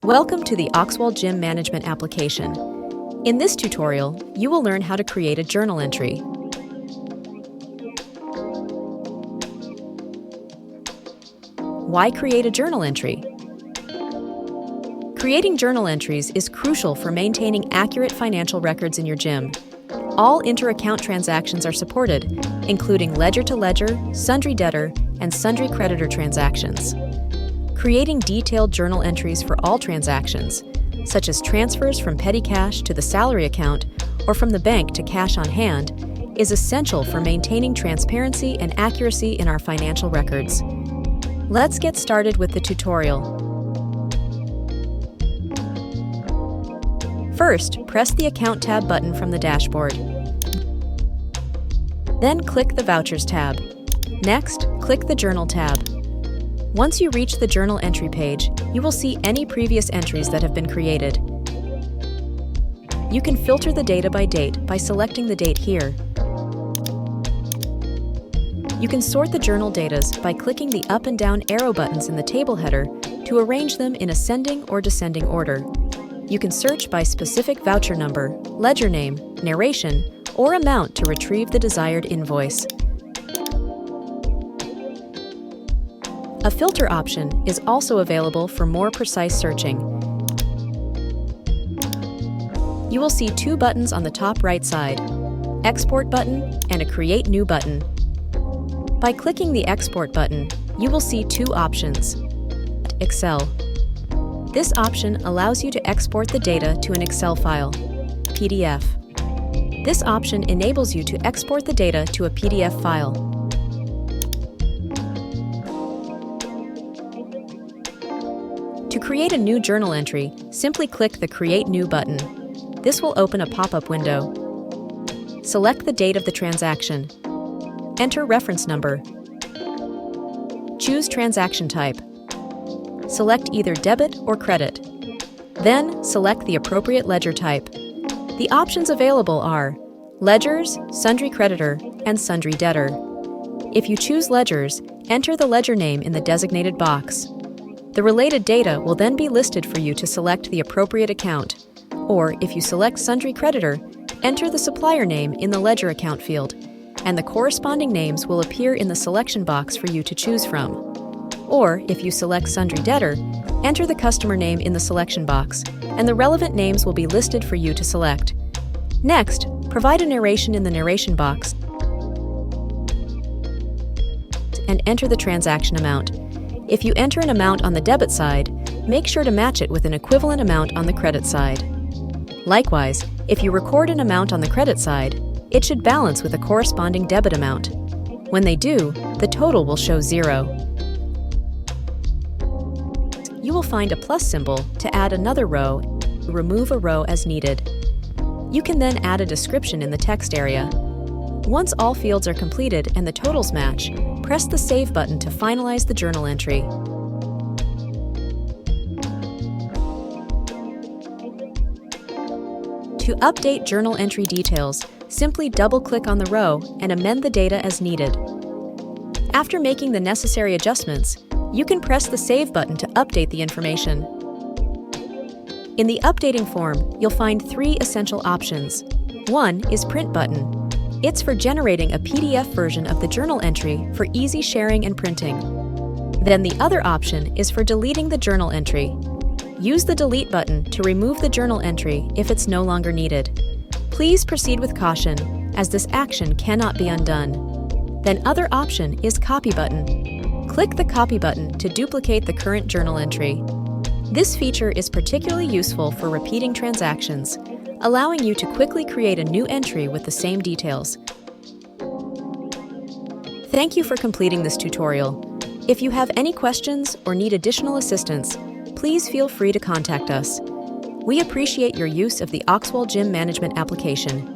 Welcome to the Auxwall Gym Management Application. In this tutorial, you will learn how to create a journal entry. Why create a journal entry? Creating journal entries is crucial for maintaining accurate financial records in your gym. All inter-account transactions are supported, including ledger-to-ledger, sundry debtor, and sundry creditor transactions. Creating detailed journal entries for all transactions, such as transfers from petty cash to the salary account or from the bank to cash on hand, is essential for maintaining transparency and accuracy in our financial records. Let's get started with the tutorial. First, press the Account tab button from the dashboard. Then click the Vouchers tab. Next, click the Journal tab. Once you reach the journal entry page, you will see any previous entries that have been created. You can filter the data by date by selecting the date here. You can sort the journal data by clicking the up and down arrow buttons in the table header to arrange them in ascending or descending order. You can search by specific voucher number, ledger name, narration, or amount to retrieve the desired invoice. A filter option is also available for more precise searching. You will see two buttons on the top right side, Export button and a Create New button. By clicking the Export button, you will see two options. Excel. This option allows you to export the data to an Excel file, PDF. This option enables you to export the data to a PDF file. To create a new journal entry, simply click the Create New button. This will open a pop-up window. Select the date of the transaction. Enter reference number. Choose transaction type. Select either debit or credit. Then select the appropriate ledger type. The options available are ledgers, sundry creditor, and sundry debtor. If you choose ledgers, enter the ledger name in the designated box. The related data will then be listed for you to select the appropriate account. Or if you select sundry creditor, enter the supplier name in the ledger account field, and the corresponding names will appear in the selection box for you to choose from. Or if you select sundry debtor, enter the customer name in the selection box, and the relevant names will be listed for you to select. Next, provide a narration in the narration box and enter the transaction amount. If you enter an amount on the debit side, make sure to match it with an equivalent amount on the credit side. Likewise, if you record an amount on the credit side, it should balance with a corresponding debit amount. When they do, the total will show 0. You will find a plus symbol to add another row, remove a row as needed. You can then add a description in the text area. Once all fields are completed and the totals match, press the Save button to finalize the journal entry. To update journal entry details, simply double-click on the row and amend the data as needed. After making the necessary adjustments, you can press the Save button to update the information. In the updating form, you'll find three essential options. One is Print button. It's for generating a PDF version of the journal entry for easy sharing and printing. Then the other option is for deleting the journal entry. Use the Delete button to remove the journal entry if it's no longer needed. Please proceed with caution, as this action cannot be undone. Then other option is Copy button. Click the Copy button to duplicate the current journal entry. This feature is particularly useful for repeating transactions, allowing you to quickly create a new entry with the same details. Thank you for completing this tutorial. If you have any questions or need additional assistance, please feel free to contact us. We appreciate your use of the Auxwall Gym Management Application.